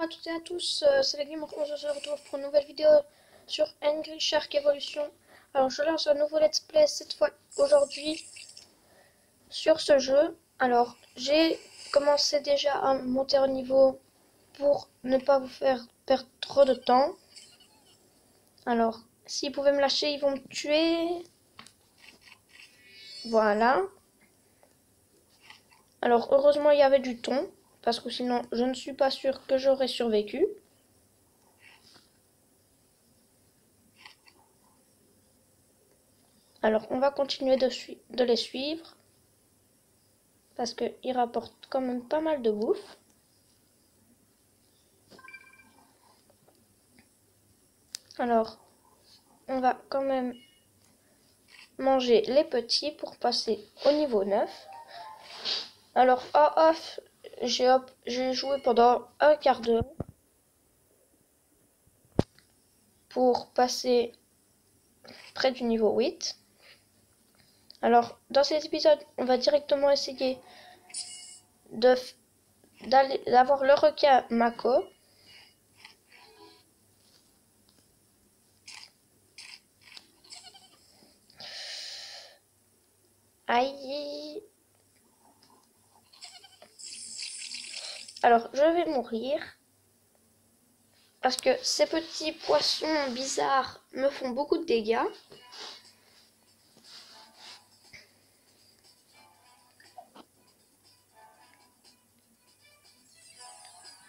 à toutes et à tous, c'est Leggy. On se retrouve pour une nouvelle vidéo sur Angry Shark Evolution. Alors je lance un nouveau let's play cette fois aujourd'hui sur ce jeu. Alors j'ai commencé déjà à monter au niveau pour ne pas vous faire perdre trop de temps. Alors s'ils pouvaient me lâcher, ils vont me tuer. Voilà. Alors heureusement il y avait du thon, parce que sinon je ne suis pas sûre que j'aurais survécu. Alors on va continuer de les suivre, parce qu'ils rapportent quand même pas mal de bouffe. Alors on va quand même manger les petits pour passer au niveau 9. Alors en off, j'ai joué pendant un quart d'heure pour passer près du niveau 8. Alors dans cet épisode, on va directement essayer d'avoir le requin Mako. Aïe. Alors je vais mourir, parce que ces petits poissons bizarres me font beaucoup de dégâts.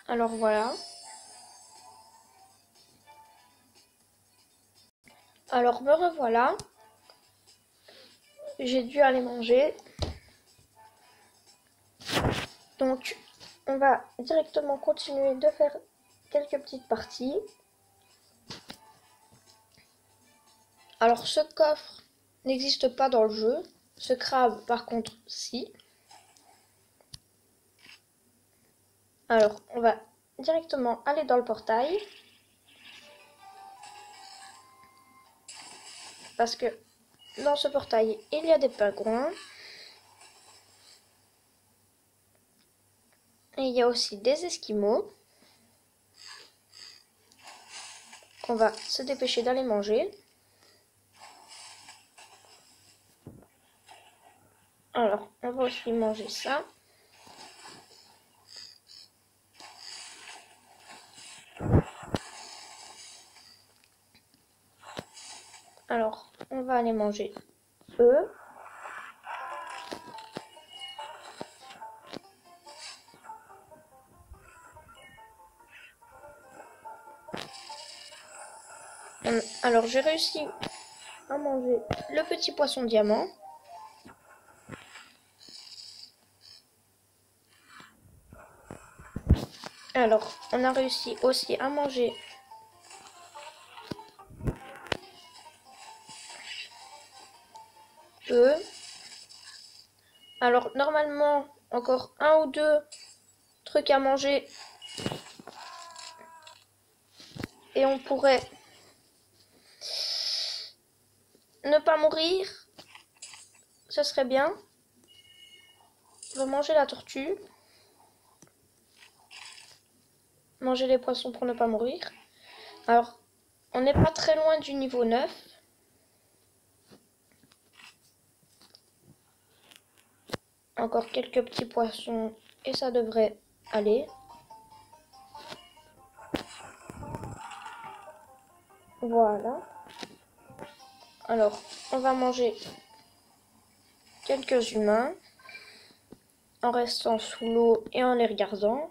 Alors voilà. Alors me revoilà. J'ai dû aller manger. Donc on va directement continuer de faire quelques petites parties. Alors ce coffre n'existe pas dans le jeu. Ce crabe par contre si. Alors on va directement aller dans le portail. Parce que dans ce portail il y a des pingouins. Et il y a aussi des esquimaux. On va se dépêcher d'aller manger. Alors, on va aussi manger ça. Alors, on va aller manger eux. Alors, j'ai réussi à manger le petit poisson diamant. Alors, on a réussi aussi à manger eux. Alors, normalement, encore un ou deux trucs à manger. Et on pourrait ne pas mourir. Ce serait bien. On va manger la tortue. Manger les poissons pour ne pas mourir. Alors, on n'est pas très loin du niveau 9. Encore quelques petits poissons et ça devrait aller. Voilà. Alors, on va manger quelques humains en restant sous l'eau et en les regardant.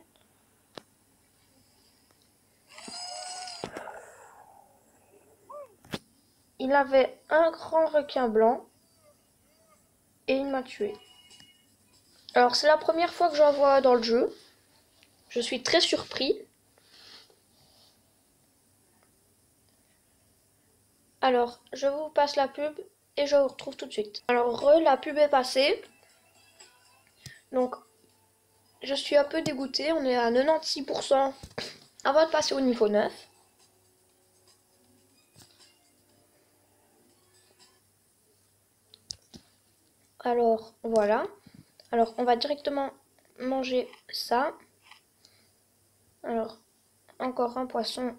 Il avait un grand requin blanc et il m'a tué. Alors, c'est la première fois que j'en vois dans le jeu. Je suis très surpris. Alors, je vous passe la pub et je vous retrouve tout de suite. Alors, la pub est passée. Donc, je suis un peu dégoûtée. On est à 96% avant de passer au niveau 9. Alors, voilà. Alors, on va directement manger ça. Alors, encore un poisson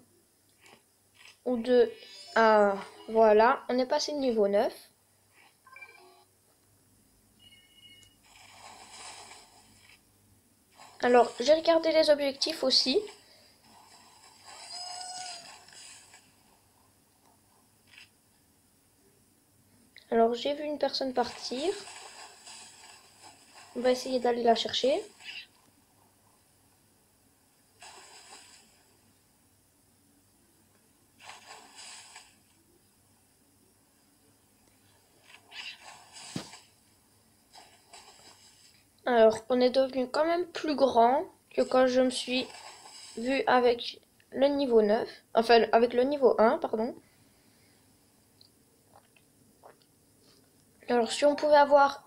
ou deux. Ah, voilà, on est passé de niveau 9. Alors, j'ai regardé les objectifs aussi. Alors, j'ai vu une personne partir. On va essayer d'aller la chercher. Alors, on est devenu quand même plus grand que quand je me suis vue avec le niveau 9. Enfin, avec le niveau 1, pardon. Alors, si on pouvait avoir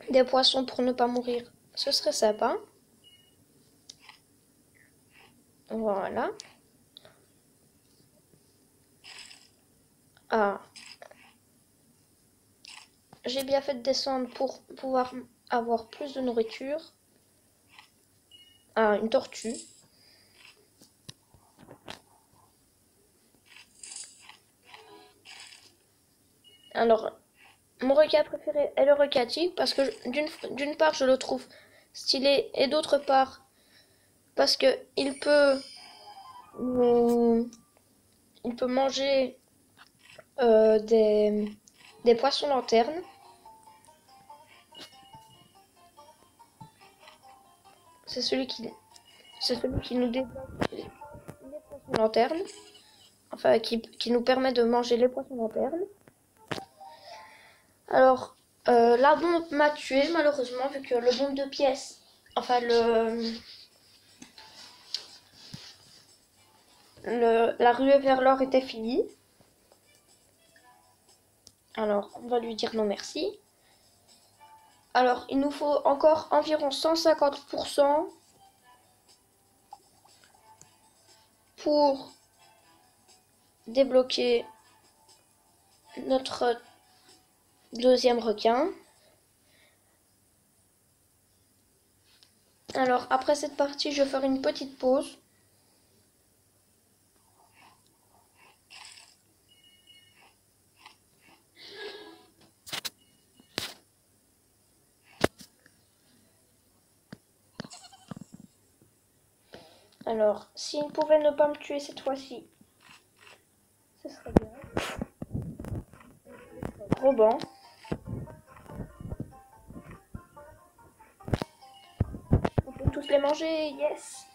des poissons pour ne pas mourir, ce serait sympa. Voilà. Ah. J'ai bien fait de descendre pour pouvoir avoir plus de nourriture. Ah, une tortue. Alors, mon requin préféré est le requin tigre parce que d'une part je le trouve stylé et d'autre part parce que il peut manger des poissons lanternes. C'est celui qui nous débloque les poissons lanternes. Enfin, qui nous permet de manger les poissons lanternes. Alors, la bombe m'a tué malheureusement vu que le bombe de pièces, enfin la ruée vers l'or était finie. Alors, on va lui dire non merci. Alors, il nous faut encore environ 150% pour débloquer notre deuxième requin. Alors, après cette partie, je vais faire une petite pause. Alors, s'il pouvait ne pas me tuer cette fois-ci, ce serait bien. Roban. On peut tous les manger, yes.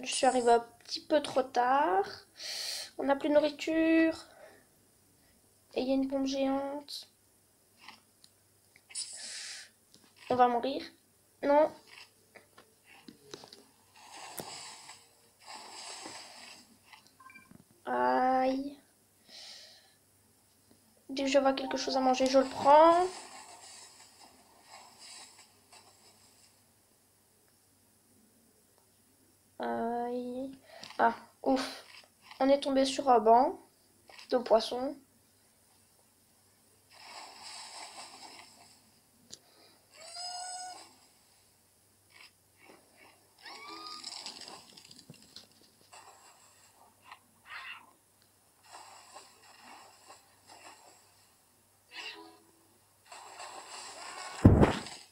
Je suis arrivée un petit peu trop tard. On n'a plus de nourriture. Et il y a une bombe géante. On va mourir. Non. Aïe. Dès que je vois quelque chose à manger, je le prends. Aïe. Ah, ouf. On est tombé sur un banc de poissons.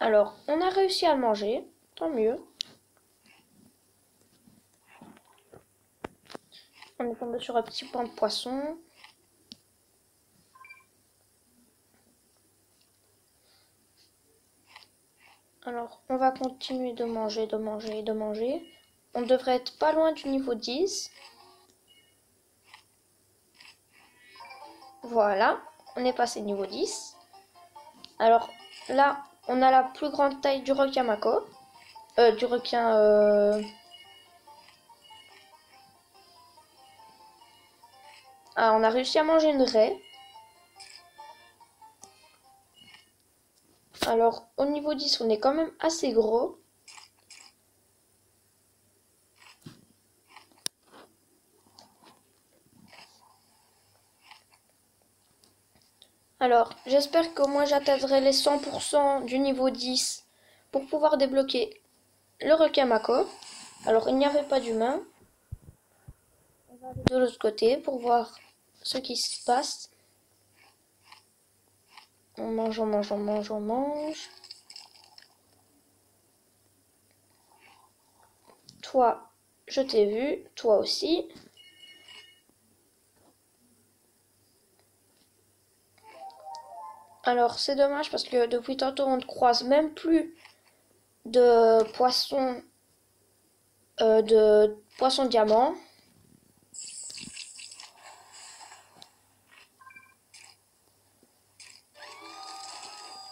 Alors, on a réussi à le manger. Tant mieux. On est tombé sur un petit banc de poissons. Alors, on va continuer de manger, de manger, de manger. On devrait être pas loin du niveau 10. Voilà, on est passé niveau 10. Alors, là, on a la plus grande taille du requin mako. Du requin... Ah, on a réussi à manger une raie. Alors, au niveau 10, on est quand même assez gros. Alors, j'espère qu'au moins j'atteindrai les 100% du niveau 10 pour pouvoir débloquer le requin Mako. Alors, il n'y avait pas d'humain. On va aller de l'autre côté pour voir ce qui se passe. On mange, on mange, on mange, on mange. Toi, je t'ai vu. Toi aussi. Alors, c'est dommage parce que depuis tantôt, on ne croise même plus de poissons diamant.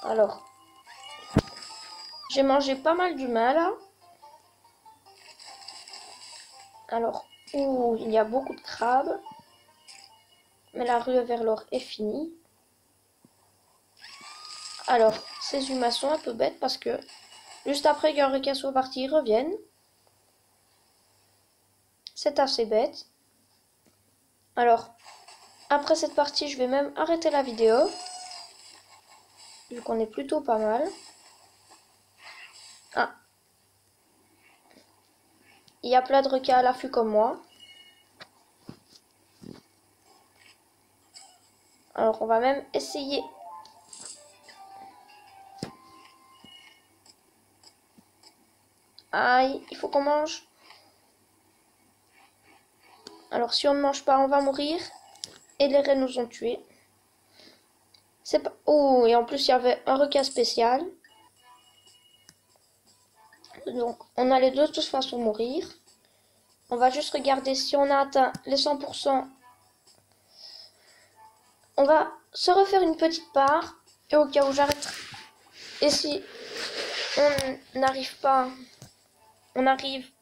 Alors, j'ai mangé pas mal d'humains là. Alors, ouh, il y a beaucoup de crabes. Mais la rue vers l'or est finie. Alors, ces humains sont un peu bêtes parce que juste après qu'un requin soit parti, ils reviennent. C'est assez bête. Alors, après cette partie, je vais même arrêter la vidéo. Vu qu'on est plutôt pas mal. Ah. Il y a plein de requins à l'affût comme moi. Alors, on va même essayer. Aïe, il faut qu'on mange. Alors, si on ne mange pas, on va mourir. Et les raies nous ont tués. C'est pas... Oh, et en plus, il y avait un requin spécial. Donc, on allait de toute façon mourir. On va juste regarder si on a atteint les 100%. On va se refaire une petite part. Et au cas où j'arrête. Et si on n'arrive pas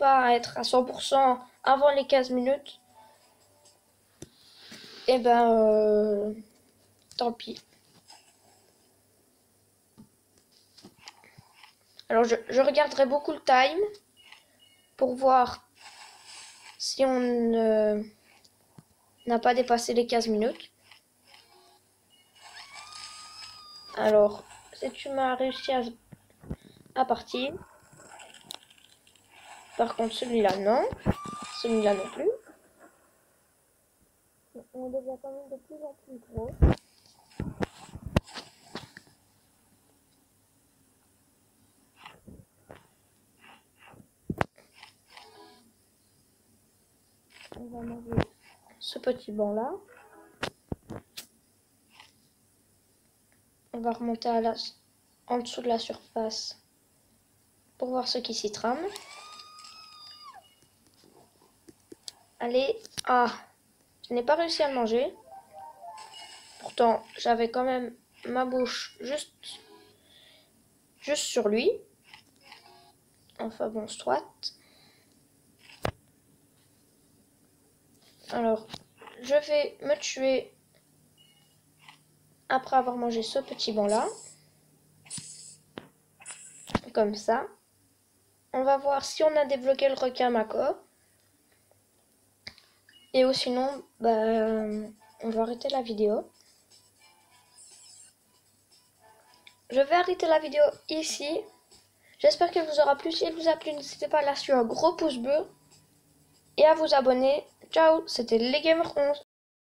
à être à 100% avant les 15 minutes, et ben, tant pis. Alors, je regarderai beaucoup le time pour voir si on n'a pas dépassé les 15 minutes. Alors, si tu m'as réussi à partir. Par contre, celui-là, non. Celui-là non plus. On devient quand même de plus en plus gros. On va manger ce petit banc-là. On va remonter en dessous de la surface pour voir ce qui s'y trame. Allez, ah, je n'ai pas réussi à le manger. Pourtant, j'avais quand même ma bouche juste sur lui. Enfin bon, soit. Alors, je vais me tuer après avoir mangé ce petit banc-là. Comme ça. On va voir si on a débloqué le requin Mako. Et ou sinon, on va arrêter la vidéo. Je vais arrêter la vidéo ici. J'espère qu'elle vous aura plu. Si elle vous a plu, n'hésitez pas à lâcher un gros pouce bleu et à vous abonner. Ciao, c'était les Gamers 11.